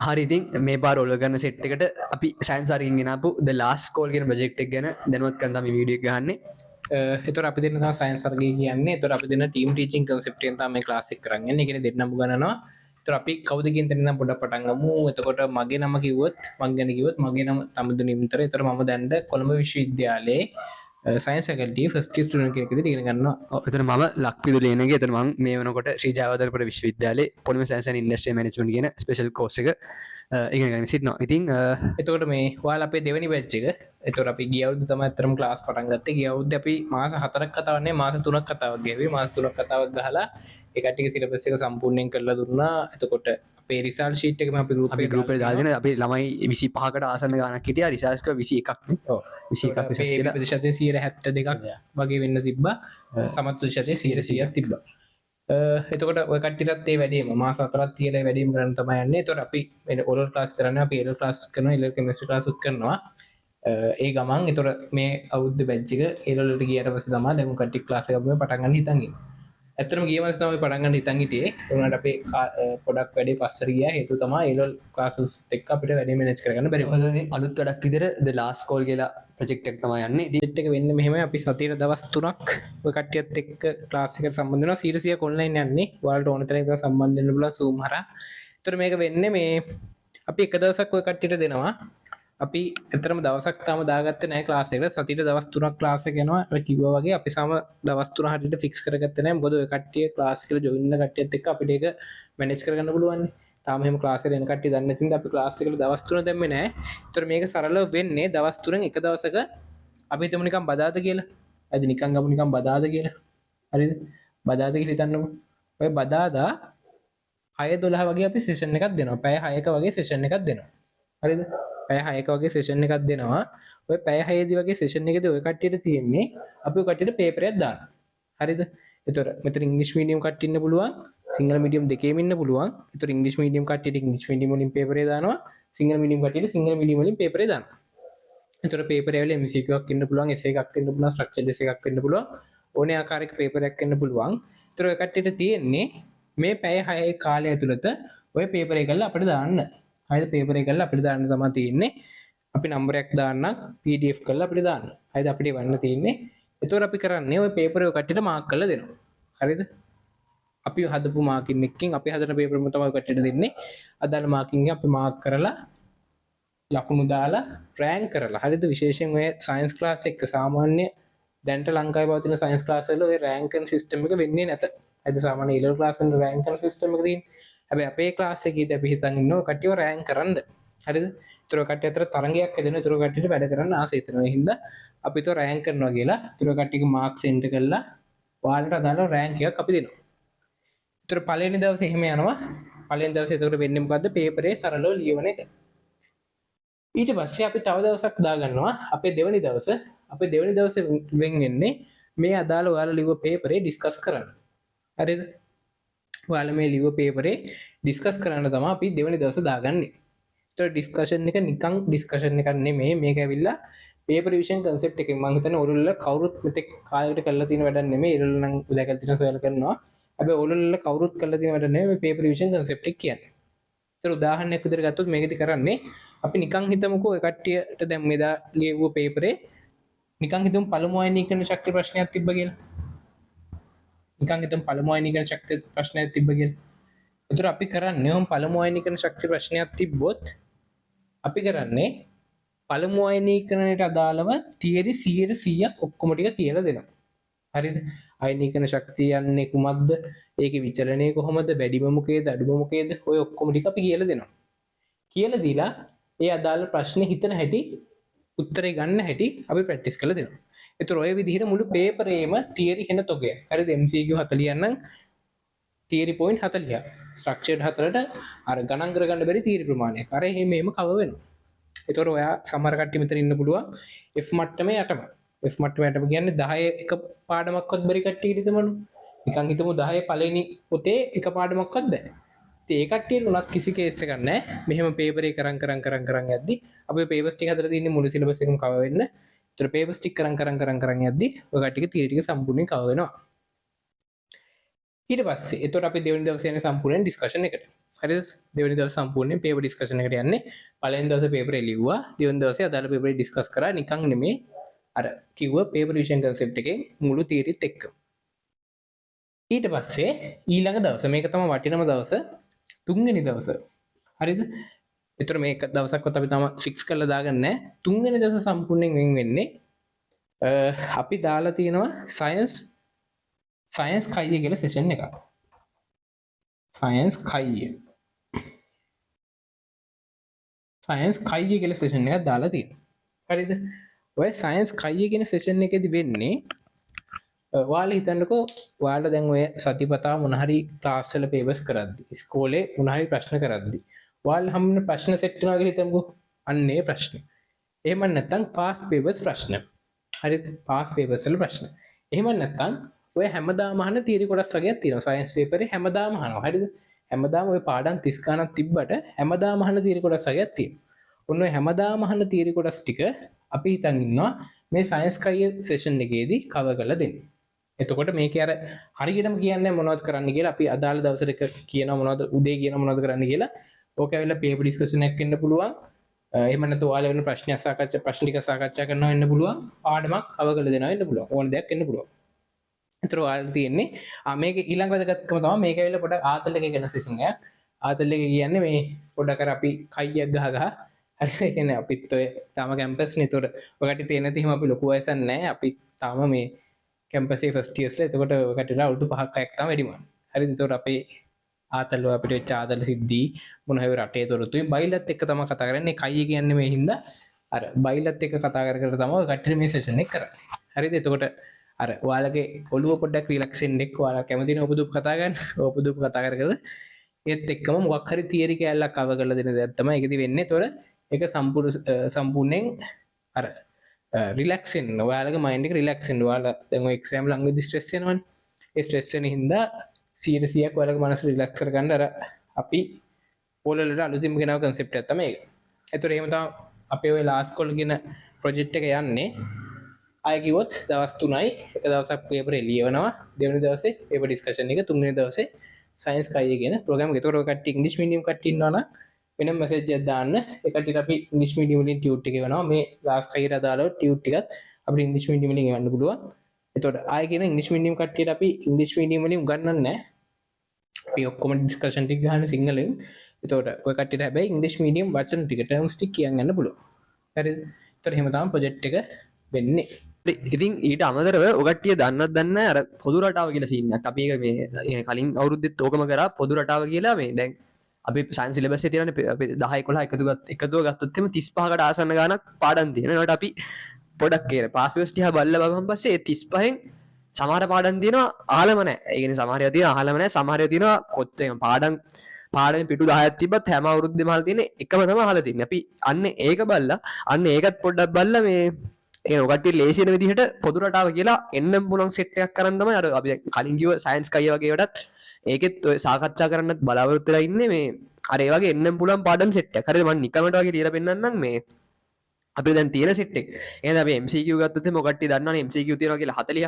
හරි ඉතින් මේ පාර ඔලගන්න සෙට් එකට අපි සයන්ස් අරගෙන ගෙනාපු ද ලාස්ට් කෝල් කියන ප්‍රොජෙක්ට් එක ගැන දැනුවත් කරන්න තමයි වීඩියෝ එක ගහන්නේ. එතකොට අපි දෙන්න තමයි සයන්ස් අරගෙන කියන්නේ. එතකොට අපි දෙන්න ටීම් ටීචින් කන්සෙප්ට් එකෙන් තමයි මේ ක්ලාස් එක කරන්නේ. ඒ කියන්නේ දෙන්නම ගණනවා. එතකොට අපි කවුද කියන තැන ඉඳන් පොඩ්ඩක් පටන් ගමු. එතකොට මගේ නම කිව්වොත් මං ගැන කිව්වොත් මගේ නම තමුදු නිම්තර. එතකොට මම දැන් කොළඹ විශ්වවිද්‍යාලයේ science faculty first year student කෙනෙක් විදිහට ඉගෙන ගන්නවා. ඔව් එතන මම ලක්විදු ලේනගේ. එතන මම මේ වෙනකොට ශ්‍රී ජයවර්ධනපුර විශ්වවිද්‍යාලයේ පොලිමර් සයන්ස් ඇන්ඩ් ඉන්ඩස්ට්‍රියල් මැනේජ්මන්ට් කියන ස්පෙෂල් කෝස් එක ඉගෙන ගන්න සිටිනවා. ඉතින් එතකොට මේ ඔයාලා අපේ දෙවෙනි බැච් එක. එතකොට අපි ගිය අවුරුද්ද තමයි අතරම ක්ලාස් පටන් ගත්තේ. ගිය අවුරුද්දේ අපි මාස 4ක් කතාවක් නෙවෙයි මාස 3ක් කතාවක් ගෙවුවේ. මාස 3ක් කතාවක් ගහලා ඒ කට්ටියගේ සිලබස් එක සම්පූර්ණයෙන් කරලා දුන්නා. එතකොට අපේ රිසල්ට් ෂීට් එකම අපි ගෲප් එකට දාගෙන අපි ළමයි 25කට ආසන්න ගානක් හිටියා. රිසර්ච් එක 21ක් නේ. ඔව් 21ක් රිසර්ච් කළා. ප්‍රතිශතය 72ක් වගේ වෙන්න තිබ්බා. සමත් ප්‍රතිශතය 100ක් තිබ්බා. එතකොට ඔය කට්ටියටත් ඒ වැඩේම මාස 4ක් තියලා වැඩේම කරන්න තමයි යන්නේ. එතකොට අපි ඔරල් ක්ලාස් කරනවා, අපි එරල් ක්ලාස් කරනවා, ඉලෙක්ට්‍රිකල් කෙමිස්ට්‍රි ක්ලාස් උත් කරනවා. ඒ ගමන් එතකොට මේ අවුරුද්ද බැච් එක එරල් වලට ගියට පස්සේ තමයි දැන් කට්ටිය ක්ලාස් එක අපි පටන් ගන්න හිතන් ඉන්නේ. ඇත්තටම ගිය මාසේ තමයි පටන් ගන්න හිතන් හිටියේ. ඒ වුණාට අපේ පොඩක් වැඩේ පස්සට ගියා. හේතුව තමයි එරල් ක්ලාසස් එක්ක අපිට වැඩේ මැනේජ් කරගන්න බැරි වුණා. අලුත් වැඩක් විදිහට ද ලාස්ට් කෝල් කියලා ප්‍රොජෙක්ට් එක තමයි යන්නේ. ඩේට් එක වෙන්නේ මෙහෙමයි. අපි සතියේ දවස් 3ක් ඔය කට්ටියත් එක්ක ක්ලාස් එකට සම්බන්ධ වෙනවා. 100ක් ඔන්ලයින් යන්නේ. ඔයාලට ඕන තරම් ඉතින් සම්බන්ධ වෙන්න පුළුවන් Zoom හරහා. ඒතර මේක වෙන්නේ මේ අපි එක දවසක් ඔය කට්ටියට දෙනවා. අපි ඇත්තටම දවසක් තාම දාගත්තේ නැහැ ක්ලාස් එකට. සතියට දවස් 3ක් ක්ලාස් එක යනවා. ඔය කිව්වා වගේ අපි සාම දවස් 3 හරියට ෆික්ස් කරගත්තේ නැහැ. මොකද ඔය කට්ටිය ක්ලාස් එකට ජොයින් වෙන කට්ටියත් එක්ක අපිට ඒක මැනේජ් කරගන්න පුළුවන්. තාම එහෙම ක්ලාස් එකට එන කට්ටිය දන්නේ නැති නිසා අපි ක්ලාස් එකට දවස් 3 දැම්මේ නැහැ. ඒතර මේක සරලව වෙන්නේ දවස් 3න් එක දවසක අපි හිතමු නිකන් බදාද කියලා. හරිද? නිකන් ගමු නිකන් බදාද කියලා. හරිද? බදාද කියලා හිතන්නකෝ. ඔය බදාදා 6:12 වගේ අපි සෙෂන් එකක් දෙනවා. පැය 6ක වගේ සෙෂන් එකක් දෙනවා. හරිද? පැය 6ක වගේ සෙෂන් එකක් දෙනවා. ඔය පැය 6 දී වගේ සෙෂන් එකේදී ඔය කට්ටියට තියෙන්නේ අපි ඔය කට්ටියට පේපර් එකක් දාන්න. හරිද? ඒතර මෙතන ඉංග්‍රීසි මීඩියම් කට්ටිය ඉන්න පුළුවන්. සිංහල මීඩියම් දෙකේම ඉන්න පුළුවන්. ඒතර ඉංග්‍රීසි මීඩියම් කට්ටියට ඉංග්‍රීසි මීඩියම් වලින් පේපර් එක දානවා. සිංහල මීඩියම් කට්ටියට සිංහල මීඩියම් වලින් පේපර් එක දානවා. ඒතර පේපර් එකවල MCQ එකක් ඉන්න පුළුවන්, essay එකක් ඉන්න පුළුවන්, structured essay එකක් ඉන්න පුළුවන්. ඕනේ ආකාරයක පේපර් එකක් ඉන්න පුළුවන්. ඒතර ඔය කට්ටියට තියෙන්නේ මේ පැය 6 කාලය ඇතුළත ඔය පේපර් එක කරලා අපිට දාන්න. හරිද? පේපර් එක කරලා අපිට දාන්න තමයි තියෙන්නේ. අපි නම්බරයක් දාන්නම් PDF කරලා අපිට දාන්න. හරිද? අපිට වන්න තියෙන්නේ. ඒතකොට අපි කරන්නේ ওই පේපර් එක කට්ටියට මාක් කරලා දෙනවා. හරිද? අපි හදපු මාකින් එකකින් අපි හදන පේපර් එක තමයි කට්ටියට දෙන්නේ. අදාළ මාකින් එක අපි මාක් කරලා ලකුණු දාලා රෑන්ක් කරලා. හරිද? විශේෂයෙන් ඔය සයන්ස් ක්ලාස් එක සාමාන්‍ය දැන්ට ලංකාවේ පවතින සයන්ස් ක්ලාස් වල ඔය රෑන්කින් සිස්ටම් එක වෙන්නේ නැත. හරිද? සාමාන්‍ය ඉලෙවල් ක්ලාස් වල රෑන්කින් සිස්ටම් එක තියෙන්නේ. හැබැයි අපේ ක්ලාස් එකේදී අපි හිතන් ඉන්නවා කට්ටියව රෑන්ක් කරන්න. හරිද? ඒතර කට්ටිය අතර තරංගයක් හැදෙනවා. ඒතර කට්ටියට වැඩ කරන්න ආසයි හිතෙනවා. ඒ හින්දා අපි તો රෑන්ක් කරනවා කියලා. ඒතර කට්ටියගේ මාක්ස් එන්ටර් කරලා ඔයාලට අදාළ රෑන්ක් එකක් අපි දෙනවා. ඒතර පළවෙනි දවසේ එහෙම යනවා. පළවෙනි දවසේ ඒතර වෙන්නේ මොකද්ද? පේපරේ සරලව ලියවන එක. ඊට පස්සේ අපි තව දවසක් දාගන්නවා. අපේ දෙවෙනි දවස. අපේ දෙවෙනි දවසේ වෙන් වෙන්නේ මේ අදාළ ඔයාලා ලියුව පේපරේ ඩිස්කස් කරන්න. හරිද? ඔයාලා මේ ලියුව පේපරේ ඩිස්කස් කරන්න තමයි අපි දෙවෙනි දවසේ දාගන්නේ. ඒතර ඩිස්කෂන් එක නිකන් ඩිස්කෂන් එකක් නෙමෙයි. මේක ඇවිල්ලා පේපර් රිවිෂන් කන්සෙප්ට් එකෙන් මම හිතන්නේ ඔයගොල්ලෝ කවුරුත් මෙතෙක් කාලයකට කරලා තියෙන වැඩක් නෙමෙයි. ඒගොල්ලෝ නම් දැකලා තියෙන සොයලා කරනවා. හැබැයි ඔයගොල්ලෝ කවුරුත් කරලා තියෙන වැඩක් නෙමෙයි මේ පේපර් රිවිෂන් කන්සෙප්ට් එක කියන්නේ. ඒතර උදාහරණයක් විදිහට ගත්තොත් මේකදී කරන්නේ අපි නිකන් හිතමුකෝ ඔය කට්ටියට දැන් මෙදා ලියවුව පේපරේ නිකන් හිතමු පළමු ආයනීකරණ ශක්තිය ප්‍රශ්නයක් තිබ්බ කියලා. නිකන් හිතමු පළමු ආයනීකරණ ශක්තිය ප්‍රශ්නයක් තිබ්බ කියලා. ඒතර අපි කරන්නේ ඔහොම පළමු ආයනීකරණ ශක්තිය ප්‍රශ්නයක් තිබ්බොත් අපි කරන්නේ පළමු ආයනීකරණයට අදාළව තියරි 100%ක් ඔක්කොම ටික කියලා දෙනවා. හරිද? ආයනීකරණ ශක්තිය යන්නේ කුමක්ද? ඒකේ විචලනය කොහොමද? වැඩිම මොකේද? අඩුම මොකේද? ඔය ඔක්කොම ටික අපි කියලා දෙනවා. කියලා දීලා ඒ අදාළ ප්‍රශ්නේ හිතන හැටි උත්තරේ ගන්න හැටි අපි ප්‍රැක්ටිස් කරලා දෙනවා. ඒතර ඔය විදිහට මුළු පේපරේම තියරි හෙන තොගය. හරිද? MCQ 40 නම් තියරි පොයින්ට් 40ක්. ස්ට්‍රක්චර්ඩ් 4ට අර ගණන් කරගන්න බැරි තියරි ප්‍රමාණයක්. අර එහෙම කව වෙනවා. ඒතර ඔයා සමහර කට්ටිය මෙතන ඉන්න පුළුවන් F මට්ටමේ යටම. F මට්ටමේ යටම කියන්නේ 10 එක පාඩමක්වත් බැරි කට්ටිය හිතමු. නිකන් හිතමු 10 පළවෙනි පොතේ එක පාඩමක්වත් බැහැ. ඉතින් ඒ කට්ටියට උනත් කිසි කේස් එකක් නැහැ. මෙහෙම පේපර් එක කරන් යද්දි අපි පේපර්ස් ටික හදලා තියෙන්නේ මුළු සිලබස් එකම කවර් වෙන්න. ඒතර පේපර්ස් ටික කරන් යද්දි ඔය කට්ටියගේ තියරි ටික සම්පූර්ණයෙන් කවර් වෙනවා. ඊට පස්සේ එතකොට අපි දෙවෙනි දවසේ යන්නේ සම්පූර්ණ ඩිස්කෂන් එකට. හරිද? දෙවෙනි දවසේ සම්පූර්ණයෙන් පේපර් ඩිස්කෂන් එකට යන්නේ. පළවෙනි දවසේ පේපර් ලිව්වා. දෙවෙනි දවසේ අදාළ පේපර් ඩිස්කස් කරා. නිකන් නෙමෙයි අර කිව්ව පේපර් රිවිෂන් කන්සෙප්ට් එකෙන් මුළු තියරිත් එක්ක. ඊට පස්සේ ඊළඟ දවස මේක තමයි වටිනම දවස තුන්වෙනි දවස. හරිද? ඒතර මේක දවසක්වත් අපි තාම ෆික්ස් කරලා දාගන්නේ නැහැ. තුන්වෙනි දවස සම්පූර්ණයෙන් වෙන් වෙන්නේ අපි දාලා තියෙනවා සයන්ස් කයිය කියලා සෙෂන් එකක්. සයන්ස් කයිය කියලා සෙෂන් එකක් දාලා තියෙනවා. හරිද? ඔය සයන්ස් කයිය කියන සෙෂන් එකේදී වෙන්නේ ඔයාලා හිතන්නකෝ ඔයාලා දැන් ඔය සතිපතා මොන හරි ක්ලාස් වල පේපර්ස් කරද්දි ඉස්කෝලේ මොන හරි ප්‍රශ්න කරද්දි ඔයාලා හැම ප්‍රශ්න සෙට් කරනවා කියලා හිතමුකෝ. අන්න ඒ ප්‍රශ්න. එහෙම නැත්නම් පාස් පේපර්ස් ප්‍රශ්න. හරිද? පාස් පේපර්ස් වල ප්‍රශ්න. එහෙම නැත්නම් ඔය හැමදාම අහන තියරි කොටස් වගේක් තියෙනවා. සයන්ස් පේපරේ හැමදාම අහනවා. හරිද? හැමදාම ඔය පාඩම් 30 ගණන් තිබ්බට හැමදාම අහන තියරි කොටස් වගේක් තියෙනවා. ඔන්න ඔය හැමදාම අහන තියරි කොටස් ටික අපි හිතන් ඉන්නවා මේ සයන්ස් කයිය සෙෂන් එකේදී කවර් කරලා දෙන්න. එතකොට මේක අර හරියටම කියන්නේ මොනවද කරන්න කියලා අපි අදාළ දවසට කියනවා මොනවද උදේ කියනවා මොනවද කරන්න කියලා. ඕක ඇවිල්ලා පේපර් ඩිස්කෂන් එකක් වෙන්න පුළුවන්. එහෙම නැත්නම් ඔයාලා වෙන ප්‍රශ්න ටික සාකච්ඡා කරනවා වෙන්න පුළුවන්. පාඩමක් කවර් කරලා දෙනවා වෙන්න පුළුවන්. ඕන දෙයක් වෙන්න පුළුවන්. ඒතර ඔයාලට තියෙන්නේ මේක ඊළඟ වැදගත්කම තමයි මේක ඇවිල්ලා පොඩක් ආතල් එකේ ගැන සෙෂන් එකක්. ආතල් එකේ කියන්නේ මේ පොඩක් අර අපි කයියක් ගහ හරි ඒ කියන්නේ අපිත් ඔය තාම කැම්පස් නේ. ඒතර ඔකට තියෙන නැති හිම අපි ලොකු වයසක් නැහැ. අපි තාම මේ කැම්පසේ ෆස්ට් ඉයර්ස්ලා. එතකොට ඔය කටට අවුරුදු 5ක් 6ක් තමයි වැඩිම. හරිද? ඒතකොට අපේ ආතල් අපිට වෙච්ච ආතල් සිද්ධි මොන හැම රටේ තොරතුරු බයිලත් එක්ක තමයි කතා කරන්නේ. කයිය කියන්නේ මේ හින්දා අර බයිලත් එක්ක කතා කර තමයි ඔය කටට මේ සෙෂන් එක කරන්නේ. හරිද? එතකොට අර ඔයාලගේ ඔළුව පොඩ්ඩක් රිලැක්ස් වෙන්න එක්ක ඔයාලා කැමති නේ ඔපදුප් කතා ගන්න. ඔපදුප් කතා කර ඒත් එක්කම මොකක් හරි තියරි කැලලක් කවර් කරලා දෙන දෙයක් තමයි ඒකදී වෙන්නේ. ඒතොර ඒක සම්පූර්ණයෙන් අර රිලැක්ස් වෙන්න. ඔයාලගේ මයින්ඩ් එක රිලැක්ස් වෙන්න. ඔයාලා දැන් ඔය එක්සෑම් ළඟදී ස්ට්‍රෙස් වෙනවනේ. ඒ ස්ට්‍රෙස් වෙන හින්දා 100%ක් ඔයාලගේ මනස රිලැක්ස් කරගන්න අර අපි පොළලට අලුතින්ම ගෙනාව concept එකක් තමයි ඒක. ඒතොර එහෙම තමයි අපේ ඔය ලාස්ට් කොල් කියන ප්‍රොජෙක්ට් එක යන්නේ. අය කිව්වොත් දවස් 3යි එක දවසක් පේපර් ලියවනවා. දෙවෙනි දවසේ පේපර් ඩිස්කෂන් එක, තුන්වෙනි දවසේ සයන්ස් කයිය කියන ප්‍රෝග්‍රෑම් එක. ඒතකොට ඔය කට්ටිය ඉංග්‍රීසි මීඩියම් කට්ටිය ඉන්නවා නම් වෙනම මැසේජ් එකක් දාන්න. ඒ කට්ටියට අපි ඉංග්‍රීසි මීඩියම් වලින් ටියුට් එක එවනවා. මේ ලාස්ට් කයියට අදාළව ටියුට් ටිකත් අපිට ඉංග්‍රීසි මීඩියම් වලින් එවන්න පුළුවන්. ඒතකොට ආයෙ කියන ඉංග්‍රීසි මීඩියම් කට්ටියට අපි ඉංග්‍රීසි මීඩියම් වලින් උගන්වන්නේ නැහැ. අපි ඔක්කොම ඩිස්කෂන් ටික ගන්න සිංහලෙන්. ඒතකොට ඔය කට්ටියට හැබැයි ඉංග්‍රීසි මීඩියම් වචන ටික ටර්ම්ස් ටික කියන්න යන්න පුළුවන්. හරිද? ඒතකොට එහෙම තමයි ප්‍රොජෙක්ට් එක වෙන්නේ. ඉතින් ඊට අමතරව ඔගට්ටිය දන්නත් දන්න අර පොදු රටාව කියලා සින්නක් අපි ඒක මේ කලින් අවුරුද්දෙත් ඕකම කරා පොදු රටාව කියලා මේ දැන් අපි සයන්ස් සිලබස් එකේ තියෙනනේ අපි 10 11 එකතුව ගත්තොත් එimhe 35කට ආසන්න ගානක් පාඩම් තියෙනවා. ඒකට අපි පොඩක් කියන පාස් පේපර්ස් ටික බලලා බලපන් පස්සේ 35න් සමහර පාඩම් තියෙනවා අහලම නැහැ. ඒ කියන්නේ සමහර ඒවා තියෙනවා අහලම නැහැ. සමහර ඒවා තියෙනවා කොත් පාඩම් පිටු 10ක් තිබ්බත් හැම අවුරුද්දෙම අහලා තියෙන්නේ එකම තමයි අහලා තියෙන්නේ. අපි අන්න ඒක බලලා අන්න ඒකත් පොඩ්ඩක් බලලා මේ ඒ ඔකට ලේසියන විදිහට පොදු රටාව කියලා එන්නම් පුළුවන් සෙට් එකක් කරන් තමයි අර අපි කලින් කිව්ව සයන්ස් කයිය වගේ වලටත් ඒකෙත් ඔය සාකච්ඡා කරන්නත් බලාපොරොත්තු වෙලා ඉන්නේ මේ අර ඒ වගේ එන්නම් පුළුවන් පාඩම් සෙට් එකක්. හරිද? මම නිකමට වගේ ලියලා පෙන්නන්නම් මේ අපිට දැන් තියෙන සෙට් එක. එහෙනම් අපි MCQ ගත්තොත් එහම ඔකට දන්නවනේ MCQ තියෙනවා කියලා 40ක්.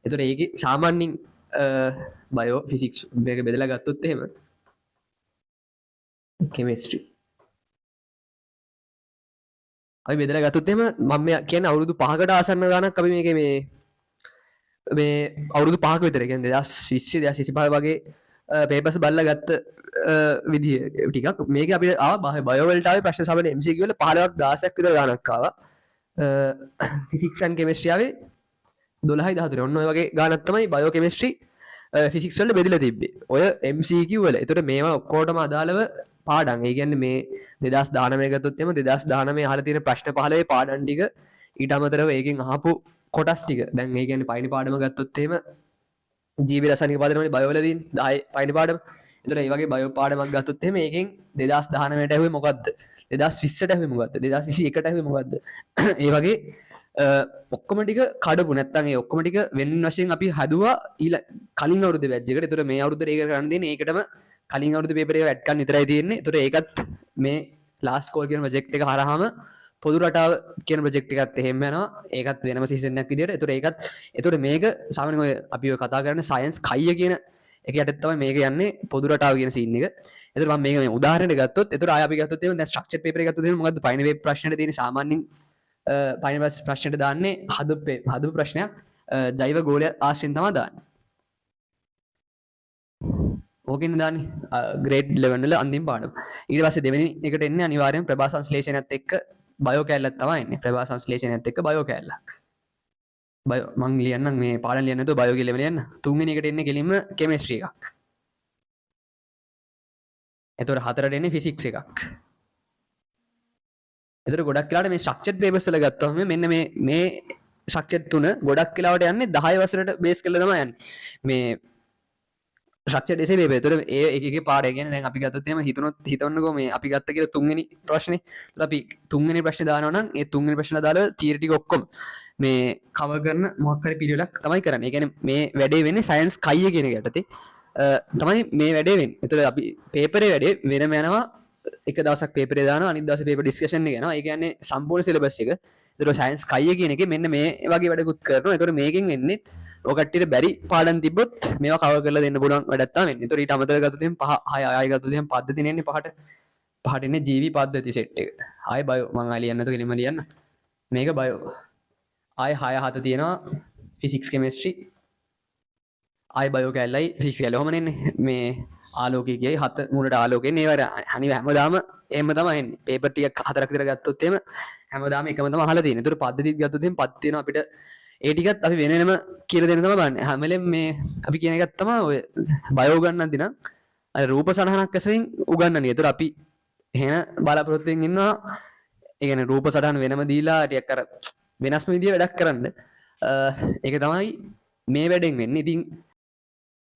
ඒතර ඒකේ සාමාන්‍යයෙන් බයෝ ෆිසික්ස් මේක බෙදලා ගත්තොත් එහෙම කෙමිස්ට්‍රි අපි බෙදලා ගත්තොත් එහෙම මම කියන්නේ අවුරුදු 5කට ආසන්න ගානක් අපි මේකේ මේ අවුරුදු 5ක විතර කියන්නේ 2020 2025 වගේ පේපර්ස් බලලා ගත්ත විදිය ටිකක් මේක අපිට ආවා බයෝ වලට ආවේ ප්‍රශ්න සමහර MCQ වල 15ක් 16ක් විතර ගානක් ආවා ෆිසික්ස් ඇන්ඩ් කෙමිස්ට්‍රි ආවේ 12යි 13 ඔන්න ඔය වගේ ගානක් තමයි බයෝ කෙමිස්ට්‍රි ෆිසික්ස් වල බෙදලා තිබ්බේ ඔය MCQ වල. ඒතකොට මේවා ඔක්කොටම අදාළව පාඩම්. ඒ කියන්නේ මේ 2019 ගත්තොත් එම 2019 අහලා තියෙන ප්‍රශ්න 15 පාඩම් ටික ඊට අමතරව ඒකෙන් අහපු කොටස් ටික. දැන් ඒ කියන්නේ පළවෙනි පාඩම ගත්තොත් එහෙම ජීව රසායනික පාඩමනේ බයෝ වල තියෙන 10 පළවෙනි පාඩම. ඒතකොට මේ වගේ බයෝ පාඩමක් ගත්තොත් එහෙම ඒකෙන් 2019ට ඇහුවේ මොකද්ද? 2020ට ඇහුවේ මොකද්ද? 2021ට ඇහුවේ මොකද්ද? ඒ වගේ ඔක්කොම ටික කඩපු නැත්තම් ඒ ඔක්කොම ටික වෙන වශයෙන් අපි හදුවා කලින් අවුරුද්දේ බැච් එකට. ඒතර මේ අවුරුද්දේ ඒක කරන්න දෙන්නේ ඒකටම කලින් අවුරුද්දේ පේපර් එක ඇඩ් කරන්න විතරයි තියෙන්නේ. ඒතර ඒකත් මේ ලාස්ට් කෝල් කියන ප්‍රොජෙක්ට් එක හරහාම පොදු රටාව කියන ප්‍රොජෙක්ට් එකත් එහෙම යනවා. ඒකත් වෙනම සීසන් එකක් විදියට. ඒතර මේක සාමාන්‍යයෙන් ඔය අපි ඔය කතා කරන්නේ සයන්ස් කයිය කියන එක යටත් තමයි මේක යන්නේ පොදු රටාව කියන සීන් එක. එතකොට මම මේක මේ උදාහරණයක් ගත්තොත් එතකොට ආය අපි ගත්තොත් එහෙනම් දැන් ස්ට්‍රක්චර් පේපර් එක ගත්තොත් එහෙනම් මොකද්ද පයින් වේව් ප්‍රශ්නෙට තියෙන සාමාන්‍යයෙන් පයින් වේව් ප්‍රශ්නෙට දාන්නේ හදපු ප්‍රශ්නයක් ජෛව ගෝලය ආශ්‍රයෙන් තමයි දාන්නේ. ඕකෙන් දාන්නේ ග්‍රේඩ් 11 වල අන්තිම පාඩම. ඊට පස්සේ දෙවෙනි එකට එන්නේ අනිවාර්යෙන් ප්‍රභා සංශ්ලේෂණයත් එක්ක බයෝ කැලලක් තමයි එන්නේ. ප්‍රභා සංශ්ලේෂණයත් එක්ක බයෝ කැලලක්. බයෝ මං ලියන්නම් මේ පාඩම් ලියන්න නැතුව බයෝ කියලා ලියන්න. තුන්වෙනි එකට එන්නේ කෙලින්ම කෙමිස්ට්‍රි එකක්. එතකොට හතරට එන්නේ ෆිසික්ස් එකක්. එතකොට ගොඩක් වෙලාවට මේ ස්ට්‍රක්චර්ඩ් පේපර්ස් වල ගත්තොත් මෙන්න මේ ස්ට්‍රක්චර් තුන ගොඩක් වෙලාවට යන්නේ 10 වසරට බේස් කරලා තමයි යන්නේ. මේ ස්ට්‍රක්චර්ඩ් එසේ පේපර්. එතකොට ඒ එකේ පාඩය කියන්නේ දැන් අපි ගත්තොත් එහෙම හිතන්නකෝ මේ අපි ගත්ත කියලා තුන්වෙනි ප්‍රශ්නේ. එතකොට අපි තුන්වෙනි ප්‍රශ්නේ දානවා නම් ඒ තුන්වෙනි ප්‍රශ්න දාලා තියරි ටික ඔක්කොම මේ කවර් කරන මොකක් හරි පිළිවෙලක් තමයි කරන්නේ. ඒ කියන්නේ මේ වැඩේ වෙන්නේ සයන්ස් කයිය කියන එක යටතේ. තමයි මේ වැඩේ වෙන්නේ. එතකොට අපි පේපරේ වැඩේ වෙනම යනවා. එක දවසක් පේපරේ දානවා අනිත් දවසේ පේපර් ඩිස්කෂන් එක යනවා. ඒ කියන්නේ සම්පූර්ණ සිලබස් එක. එතකොට සයන්ස් කයිය කියන එකේ මෙන්න මේ වගේ වැඩකුත් කරනවා. එතකොට මේකෙන් වෙන්නේ ඔය කට්ටියට බැරි පාඩම් තිබ්බොත් මේවා කවර් කරලා දෙන්න පුළුවන් වැඩක් තමයි වෙන්නේ. එතකොට ඊට අමතරව ගත්තොත් එහෙනම් 5 6 ආයෙ ගත්තොත් එහෙනම් පද්ධති නෙන්නේ පහට එන්නේ ජීවි පද්ධති සෙට් එක. ආයෙ බයෝ මං ආයෙ ලියන්න නැතුව කෙලින්ම ලියන්න. මේක බයෝ. ආයෙ 6 7 තියෙනවා ෆිසික්ස් කෙමිස්ට්‍රි. ආයෙ බයෝ කැලලයි ෆිසික්ස් කැලල ඔහම නෙන්නේ. මේ ආලෝකය කියයි 7 මුලට ආලෝකයෙන් ඒවර අනිව හැමදාම එහෙම තමයි එන්නේ. පේපර් ටික 4ක් විතර ගත්තොත් එහෙම හැමදාම එකම තමයි අහලා තියෙන්නේ. ඒතර පද්ධතිත් ගත්තොත් එහෙම පත් තියෙනවා අපිට ඒ ටිකත් අපි වෙන වෙනම කියලා දෙන්න තමයි බලන්නේ. හැම වෙලෙම මේ අපි කියන එකක් තමයි ඔය බයෝ ගන්නන්දි නම් අර රූප සටහනක් ඇසෙන් උගන්වන්නේ. ඒතර අපි එහෙන බලාපොරොත්තු වෙමින් ඉන්නවා. ඒ කියන්නේ රූප සටහන වෙනම දීලා ටිකක් අර වෙනස්ම විදිය වැඩක් කරන්න. ඒක තමයි මේ වැඩෙන් වෙන්නේ. ඉතින්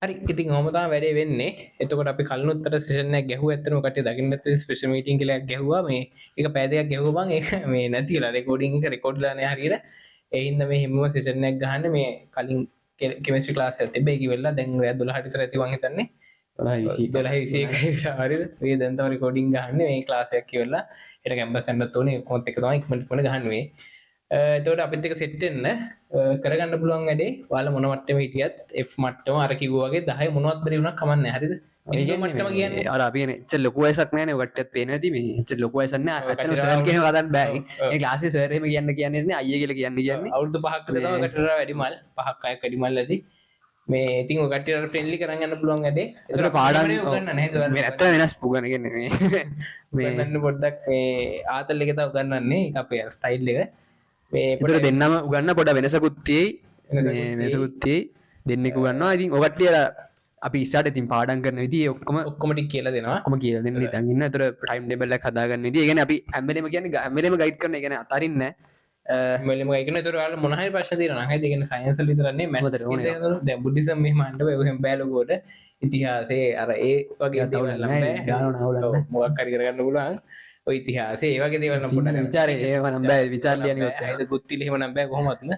හරි ඉතින් ඔහොම තමයි වැඩේ වෙන්නේ. එතකොට අපි කලිනුත්තර සෙෂන් එකක් ගැහුවා. ඇත්තටම කට්ටිය දකින්න නැත්නම් ස්පෙෂල් මීටින් කියලා එකක් ගැහුවා. මේ එක පැය දෙකක් ගැහුවා මම. ඒක මේ නැතිලා රෙකෝඩින් එක රෙකෝඩ්ලා නැහැ හරියට. ඒ හින්දා මේ හැමෝම සෙෂන් එකක් ගහන්න මේ කලින් කෙමිස්ට්‍රි ක්ලාස් එකක් තිබ්බේ. ඒක ඉවරලා දැන් රෑ 12ට විතර ඇති මං හිතන්නේ. 12:21 හරිද? මේ දැන් තමයි රෙකෝඩින් ගහන්නේ මේ ක්ලාස් එකක් ඉවරලා. ඊට කැම්පස් යන්නත් ඕනේ. කොහොමත් එක තමයි ඉක්මනට ගහන්නේ. එතකොට අපිත් එක සෙට් වෙන්න කරගන්න පුළුවන් වැඩේ ඔයාලා මොන මට්ටමේ හිටියත් F මට්ටම අර කිව්වා වගේ 10 මොනවත් බැරි වුණා කමක් නැහැ හරිද මේ මට්ටම කියන්නේ අර අපි කියන්නේ එච්චර ලොකු වයසක් නැහැ නේ ඔය කට්ටියත් පේන්නේ නැති මේ එච්චර ලොකු වයසක් නැහැ අතන සර් කියනවා කතාවක් බෑ ඒ ක්ලාස් එකේ සර් එහෙම කියන්නේ නේ අයියේ කියලා කියන්නේ අවුරුදු 5ක් විතර තමයි කටට වැඩිමල් 5ක් 6ක් වැඩිමල් ඇති මේ ඉතින් ඔය කට්ටියට ෆ්‍රෙන්ඩ්ලි කරන් යන්න පුළුවන් වැඩේ ඒතර පාඩම් උගන්නන්න නේද මේ ඇත්ත වෙනස් පුගන කියන්නේ මේ උගන්නන්න පොඩ්ඩක් මේ ආතල් එක තමයි උගන්නන්නේ ඒක අපේ ස්ටයිල් එක ඒතර දෙන්නම උගන්න පොඩ වෙනසකුත් තියෙයි වෙනසකුත් තියෙයි දෙන්නෙක් උගන්නවා ඉතින් ඔය කට්ටිය අපි ඉස්සරහට ඉතින් පාඩම් කරන විදිහ ඔක්කොම ටික කියලා දෙනවා ඔක්කොම කියලා දෙන්න ඉතින් ඉන්න ඒතර ටයිම් ටේබල් එකක් හදාගන්න විදිහ ඒ කියන්නේ අපි හැම වෙලේම කියන්නේ හැම වෙලේම ගයිඩ් කරන ඒ කියන්නේ අතරින්නේ හැම වෙලේම ගයිඩ් කරන ඒතර ඔයාලා මොන හරි ප්‍රශ්න තියෙනවා නම් හරිද ඒ කියන්නේ සයන්ස් වල විතරක් නෙමෙයි මැත්ස් වල දැන් බුද්දිසම් මෙහෙම අහන්න බෑ ඔහෙම බයලොගුවට ඉතිහාසයේ අර ඒ වගේ දේවල් නම් මොකක් හරි කරගන්න පුළුවන් ඔය ඉතිහාසයේ ඒ වගේ දේවල් නම් පොඩ්ඩක් විචාරේ ඒව නම් බෑ විචාර ලියන්නේ ඔත් ඒක ගුත්තිල එහෙම නම් බෑ කොහොමත්ම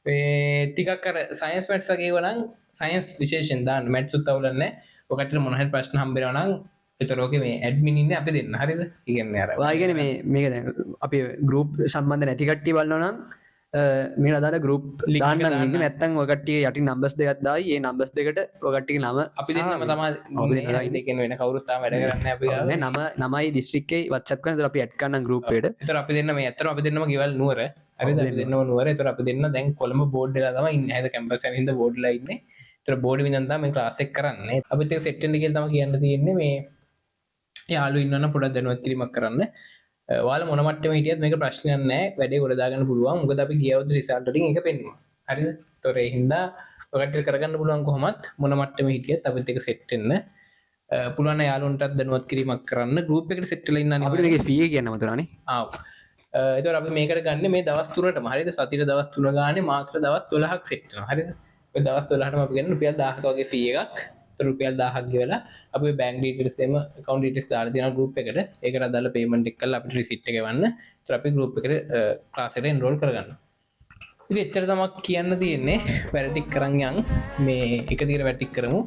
මේ ටිකක් අර සයන්ස් මැත්ස් වගේ ඒවා නම් සයන්ස් විශේෂයෙන් දාන්න මැත්ස් උත් අවුලක් නැහැ ඔකට මොන හරි ප්‍රශ්න හම්බ වෙනවා නම් ඒතර ඔකේ මේ ඇඩ්මින් ඉන්නේ අපි දෙන්න හරිද? ඒ කියන්නේ අර ඔයා කියන්නේ මේක දැන් අපි ගෲප් සම්බන්ධ නැති කට්ටිය බලනවා නම් මේ අදාළ ගෲප් දාන්න ලින්ක් නැත්තම් ඔය කට්ටිය යටින් නම්බර්ස් දෙකක් දායි. ඒ නම්බර්ස් දෙකට ඔය කට්ටියගේ නම අපි දෙන්නම තමයි දෙකෙන් වෙන කවුරුත් තාම වැඩ කරන්නේ අපි ගාව. නම නමයි දිස්ත්‍රික්කේ WhatsApp කරන. ඒතර අපි ඇඩ් කරනම් ගෲප් එකට. ඒතර අපි දෙන්න මේ ඇත්තටම අපි දෙන්නම ගෙවල් නුවර. හරිද? අපි දෙන්නම නුවර. ඒතර අපි දෙන්න දැන් කොළඹ බෝඩ් එකලා තමයි ඉන්නේ. හැද කැම්පස් එකේ ඉඳ බෝඩ් ලා ඉන්නේ. ඒතර බෝඩ් වින්දන් තමයි මේ ක්ලාස් එක කරන්නේ. අපිත් එක සෙට් වෙන්න කියලා තමයි කියන්න තියෙන්නේ මේ යාළු ඉන්නවනම් පොඩක් දැනුවත් කිරීමක් කරන්න. ඔයාලා මොන මට්ටමේ හිටියත් මේක ප්‍රශ්නයක් නැහැ. වැඩේ ගොඩ දාගන්න පුළුවන්. මොකද අපි ගිය අවුරුදු රිසල්ට් වලින් ඒක පෙන්නුවා. හරිද? ඒතොර ඒ හින්දා ඔකට කරගන්න පුළුවන් කොහොමත් මොන මට්ටමේ හිටියත් අපිත් එක සෙට් වෙන්න. පුළුවන් නම් යාළුවන්ටත් දැනුවත් කිරීමක් කරන්න. ගෲප් එකට සෙට් වෙලා ඉන්න අපිට මේකේ ෆී එක කියන්න මතකනේ. ආව්. ඒතොර අපි මේකට ගන්න මේ දවස් 3ටම හරිද? සතියේ දවස් 3 ගානේ මාසෙට දවස් 12ක් සෙට් වෙනවා. හරිද? ඔය දවස් 12ටම අපි ගන්න රුපියල් 1000ක වගේ ෆී එකක්. රුපියල් 1000ක් ගෙවලා අපි බැංක් ඩීටේල්ස් එම account details දාලා තියෙනවා group එකට. ඒකට අදාළ payment එක කරලා අපිට receipt එක ගන්න. ඒතර අපි group එකට class එකට enroll කරගන්න. ඉතින් එච්චර තමයි කියන්න තියෙන්නේ. වැරදි කරන් යන් මේ එක දිගට වැටික් කරමු.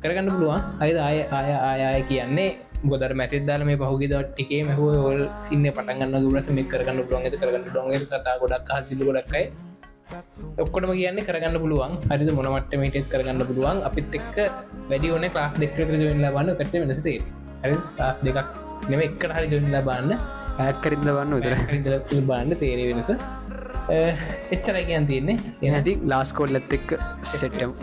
කරගන්න පුළුවන්. හරිද? ආය කියන්නේ මොකද අර message දාලා මේ පහුගිය දවස් ටිකේ මහුවේ ඔය සින්නේ පටන් ගන්නවා ගුණස මේක කරගන්න පුළුවන්. ඒක කරගන්න පුළුවන්. ඒක කතා ගොඩක් අහලා ගොඩක් අය ඔක්කොටම කියන්නේ කරගන්න පුළුවන් හරිද මොන මට්ටමේටත් කරගන්න පුළුවන් අපිත් එක්ක වැඩි ඕනේ ක්ලාස් දෙකකට ජොයින් කරලා බලන්න ඔකට වෙනස තියෙන්නේ හරි ක්ලාස් දෙකක් නෙමෙයි එකට හරි ජොයින් කරලා බලන්න ඇක්කරින්ද වන්න විතර ඉඳලා බලන්න තේරෙ වෙනස එච්චරයි කියන්න තියෙන්නේ ඇති ලාස් කෝල්ලත් එක්ක සෙට්ටම්